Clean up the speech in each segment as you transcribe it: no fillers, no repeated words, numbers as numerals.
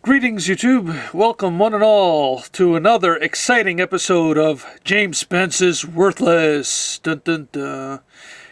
Greetings, YouTube. Welcome, one and all, to another exciting episode of James Spence's Worthless. Dun, dun, dun.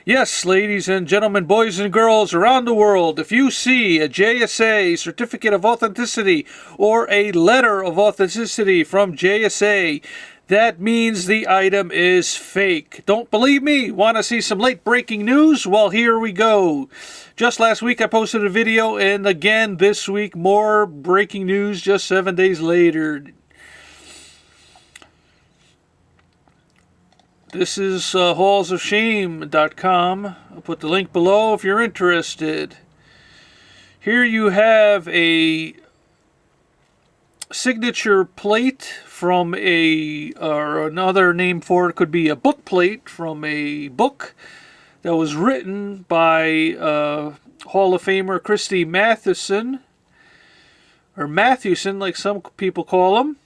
Yes, ladies and gentlemen, boys and girls around the world, if you see a JSA certificate of authenticity or a letter of authenticity from JSA, that means the item is fake. Don't believe me? Want to see some late breaking news? Well, here we go. Just last week I posted a video, and again this week more breaking news just 7 days later. This is hallsofshame.com. I'll put the link below if you're interested. Here you have a signature plate from or another name for it could be a book plate from a book that was written by Hall of Famer Christy Mathewson, or Mathewson like some people call him.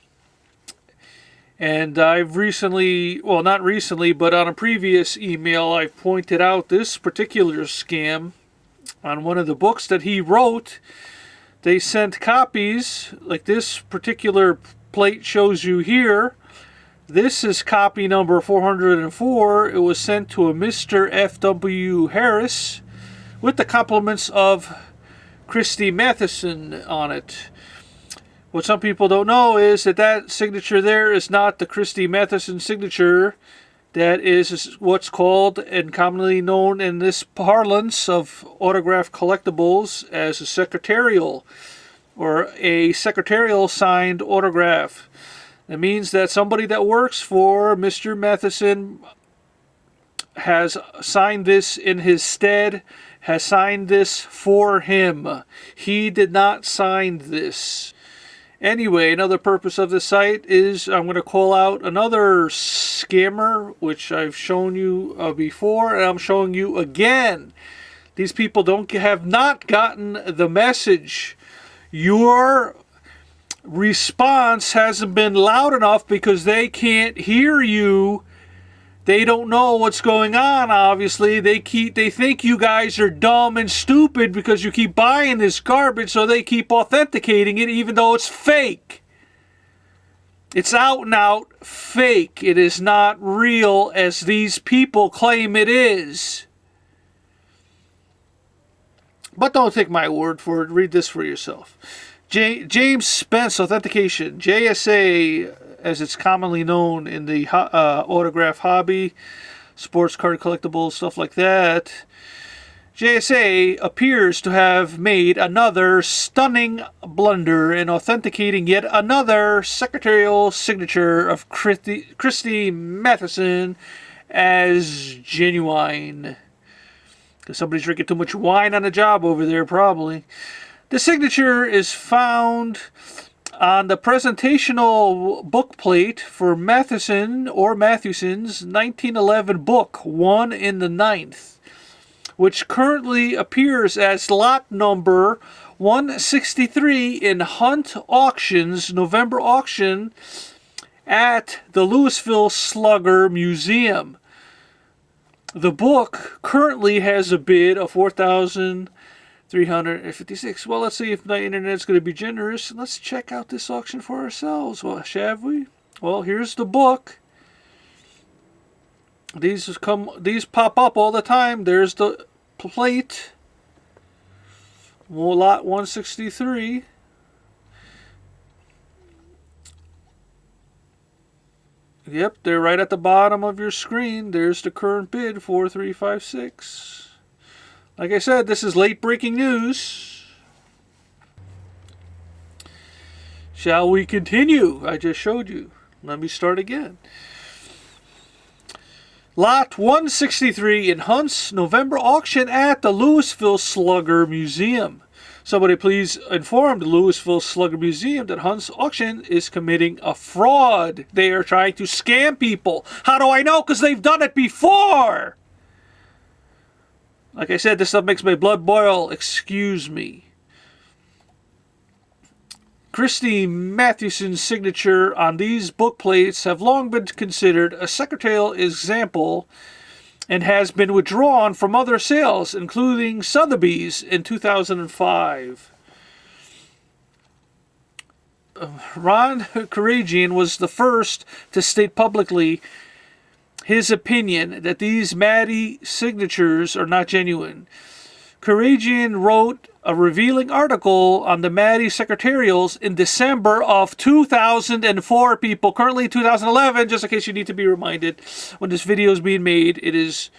And I've recently, well, not recently, but on a previous email, I've pointed out this particular scam on one of the books that he wrote. They sent copies, like this particular plate shows you here. This is copy number 404. It was sent to a Mr. F.W. Harris with the compliments of Christy Mathewson on it. What some people don't know is that signature there is not the Christy Mathewson signature. That is what's called and commonly known in this parlance of autograph collectibles as a secretarial, or a secretarial signed autograph. It means that somebody that works for Mr. Mathewson has signed this in his stead, has signed this for him. He did not sign this. Anyway, another purpose of this site is I'm going to call out another scammer, which I've shown you before, and I'm showing you again. These people have not gotten the message. Your response hasn't been loud enough because they can't hear you. They don't know what's going on, obviously. They think you guys are dumb and stupid because you keep buying this garbage, so they keep authenticating it even though it's fake. It's out and out fake. It is not real as these people claim it is. But don't take my word for it. Read this for yourself. James Spence Authentication, JSA, as it's commonly known in the autograph hobby, sports card collectibles, stuff like that. JSA appears to have made another stunning blunder in authenticating yet another secretarial signature of Christy Mathewson as genuine. Because somebody's drinking too much wine on the job over there, probably. The signature is found on the presentational book plate for Mathewson or Mathewson's 1911 book, 1 in the 9th, which currently appears as lot number 163 in Hunt Auctions November auction at the Louisville Slugger Museum. The book currently has a bid of $4,356. Well, let's see if the internet's going to be generous. Let's check out this auction for ourselves, well, shall we? Well, here's the book. These pop up all the time. There's the plate. Lot 163. Yep, they're right at the bottom of your screen. There's the current bid, 4,356. Like I said, this is late breaking news. Shall we continue? I just showed you. Let me start again. Lot 163 in Hunt's November auction at the Louisville Slugger Museum. Somebody please inform the Louisville Slugger Museum that Hunt's auction is committing a fraud. They are trying to scam people. How do I know? Because they've done it before. Like I said, this stuff makes my blood boil. Excuse me. Christy Mathewson's signature on these book plates have long been considered a secretarial example and has been withdrawn from other sales, including Sotheby's in 2005. Ron Karagian was the first to state publicly his opinion that these Maddie signatures are not genuine. Karagian wrote a revealing article on the Maddie secretarials in December of 2004, people. Currently 2011, just in case you need to be reminded when this video is being made, it is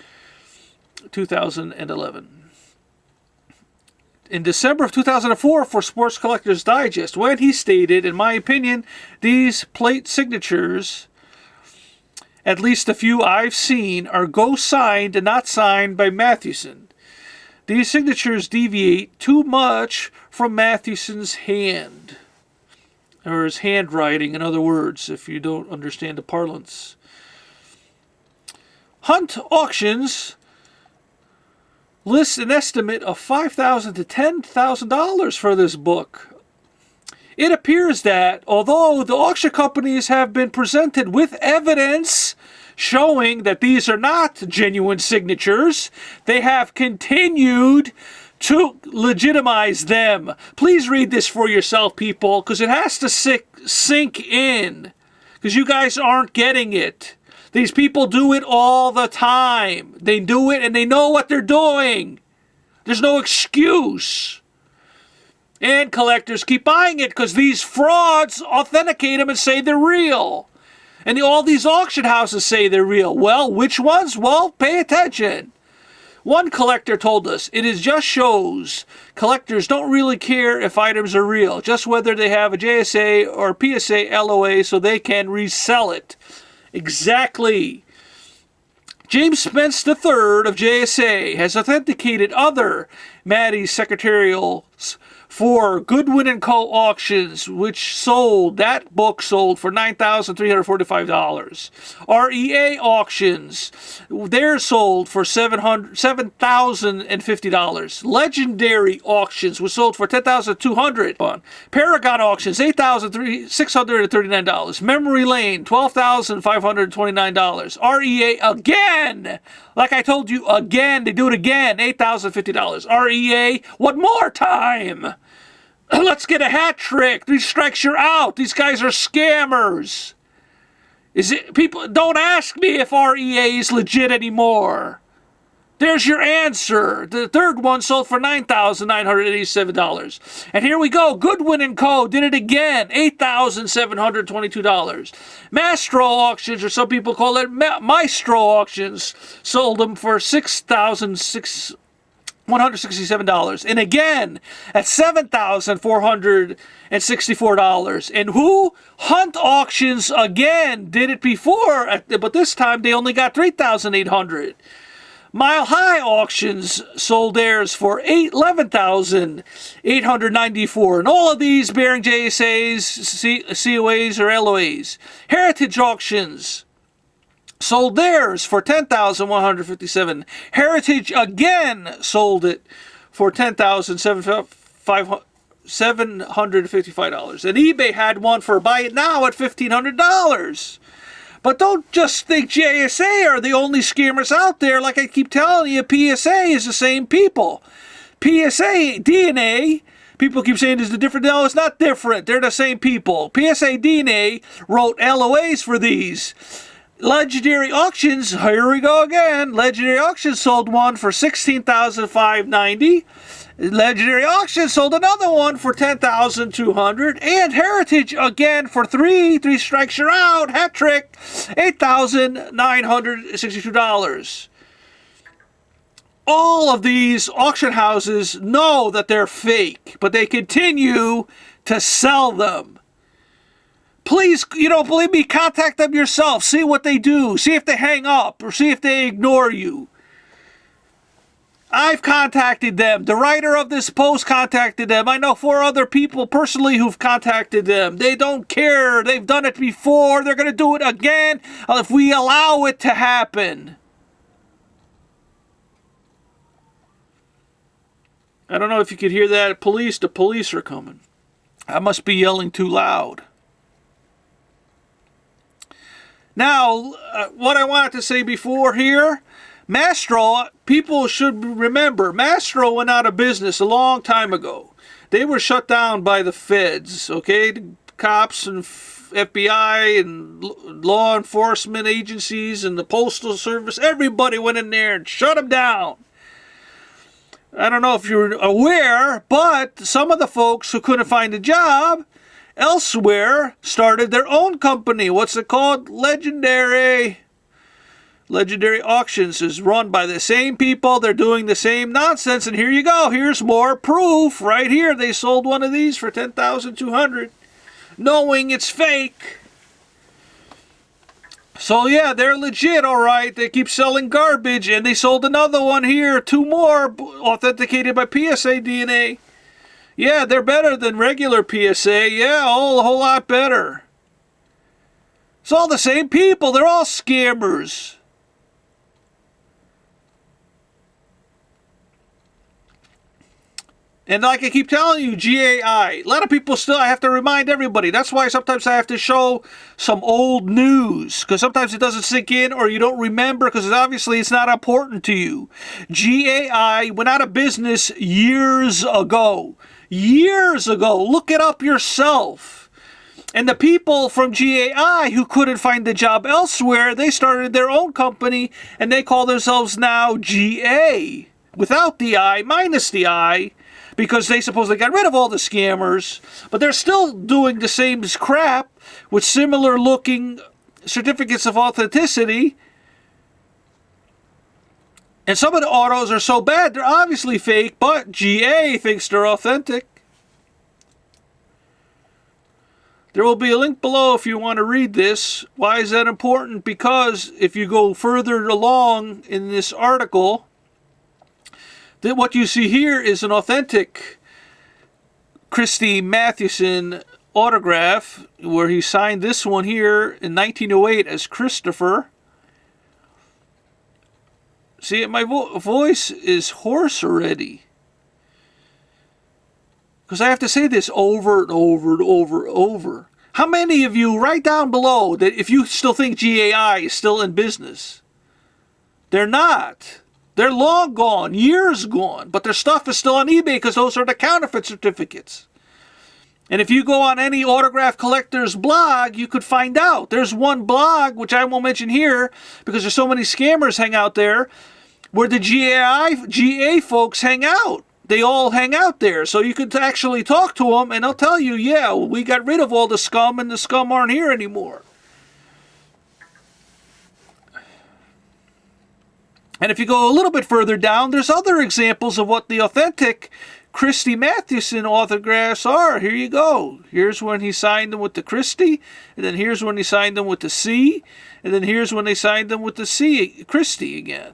2011. In December of 2004 for Sports Collectors Digest, when he stated, in my opinion, these plate signatures, at least a few I've seen, are ghost signed and not signed by Mathewson. These signatures deviate too much from Mathewson's hand, or his handwriting, in other words, if you don't understand the parlance. Hunt Auctions lists an estimate of $5,000 to $10,000 for this book. It appears that, although the auction companies have been presented with evidence showing that these are not genuine signatures, they have continued to legitimize them. Please read this for yourself, people, because it has to sink in, because you guys aren't getting it. These people do it all the time. They do it and they know what they're doing. There's no excuse. And collectors keep buying it because these frauds authenticate them and say they're real. And all these auction houses say they're real. Well, which ones? Well, pay attention. One collector told us, it is just shows. Collectors don't really care if items are real, just whether they have a JSA or PSA LOA so they can resell it. Exactly. James Spence III of JSA has authenticated other Maddie secretarials for Goodwin & Co. auctions, which sold, that book sold for $9,345. REA auctions, they're sold for $7,050. Legendary auctions was sold for $10,200. Paragon auctions, $8,639. Memory Lane, $12,529. REA again, like I told you again, they do it again, $8,050. REA, one more time. Let's get a hat trick. 3 strikes, you're out. These guys are scammers. People don't ask me if REA is legit anymore. There's your answer. The third one sold for $9,987. And here we go. Goodwin & Co. did it again. $8,722. Mastro auctions, or some people call it Maestro auctions, sold them for $167. And again, at $7,464. And who? Hunt Auctions again did it before, but this time they only got $3,800. Mile High Auctions sold theirs for $11,894. And all of these bearing JSAs, COAs, or LOAs. Heritage Auctions sold theirs for $10,157. Heritage again sold it for $10,755. And eBay had one for buy it now at $1,500. But don't just think JSA are the only scammers out there. Like I keep telling you, PSA is the same people. PSA DNA, people keep saying is it different. No, it's not different. They're the same people. PSA DNA wrote LOAs for these. Legendary Auctions, here we go again. Legendary Auctions sold one for $16,590. Legendary Auctions sold another one for $10,200. And Heritage again for three strikes you're out, hat trick, $8,962. All of these auction houses know that they're fake, but they continue to sell them. Please, you don't believe me? Contact them yourself. See what they do. See if they hang up or see if they ignore you. I've contacted them. The writer of this post contacted them. I know 4 other people personally who've contacted them. They don't care. They've done it before. They're going to do it again if we allow it to happen. I don't know if you could hear that. Police, the police are coming. I must be yelling too loud. Now, what I wanted to say before here, Mastro, people should remember, Mastro went out of business a long time ago. They were shut down by the feds, okay? cops and FBI and law enforcement agencies and the Postal Service. Everybody went in there and shut them down. I don't know if you're aware, but some of the folks who couldn't find a job elsewhere started their own company. What's it called? Legendary Auctions is run by the same people. They're doing the same nonsense. And here you go. Here's more proof right here. They sold one of these for $10,200, knowing it's fake. So yeah, they're legit, all right. They keep selling garbage, and they sold another one here. 2 more authenticated by PSA DNA. Yeah, they're better than regular PSA. Yeah, a whole lot better. It's all the same people. They're all scammers. And like I keep telling you, GAI, a lot of people still, I have to remind everybody. That's why sometimes I have to show some old news, because sometimes it doesn't sink in or you don't remember, because obviously it's not important to you. GAI went out of business years ago. Years ago. Look it up yourself. And the people from GAI who couldn't find a job elsewhere, they started their own company, and they call themselves now GA. Without the I, minus the I. Because they supposedly got rid of all the scammers, but they're still doing the same crap with similar looking certificates of authenticity. And some of the autos are so bad, they're obviously fake, but GA thinks they're authentic. There will be a link below if you want to read this. Why is that important? Because if you go further along in this article, then what you see here is an authentic Christy Mathewson autograph where he signed this one here in 1908 as Christopher. See, my voice is hoarse already. Because I have to say this over and over and over and over. How many of you, write down below, that if you still think GAI is still in business? They're not. They're long gone, years gone, but their stuff is still on eBay because those are the counterfeit certificates. And if you go on any autograph collector's blog, you could find out. There's one blog, which I won't mention here because there's so many scammers hang out there, where the GA folks hang out. They all hang out there. So you could actually talk to them and they'll tell you, yeah, we got rid of all the scum and the scum aren't here anymore. And if you go a little bit further down, there's other examples of what the authentic Christy Mathewson autographs are. Here you go. Here's when he signed them with the Christy, and then here's when he signed them with the C, and then here's when they signed them with the C, Christy again.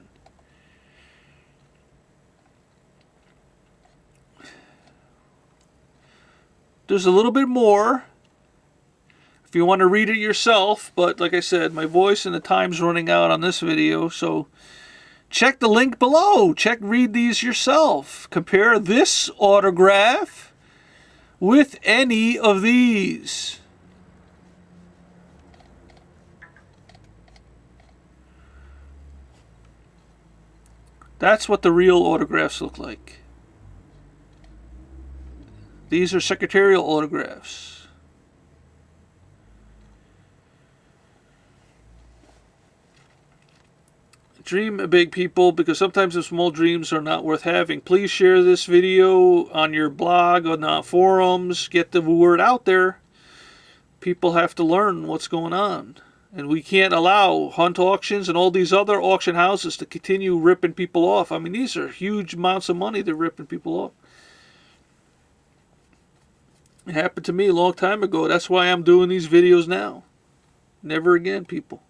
There's a little bit more if you want to read it yourself, but like I said, my voice and the time's running out on this video, so check the link below. Read these yourself. Compare this autograph with any of these. That's what the real autographs look like. These are secretarial autographs. Dream big, people, because sometimes the small dreams are not worth having. Please share this video on your blog, on the forums. Get the word out there. People have to learn what's going on. And we can't allow Hunt Auctions and all these other auction houses to continue ripping people off. I mean, these are huge amounts of money they're ripping people off. It happened to me a long time ago. That's why I'm doing these videos now. Never again, people.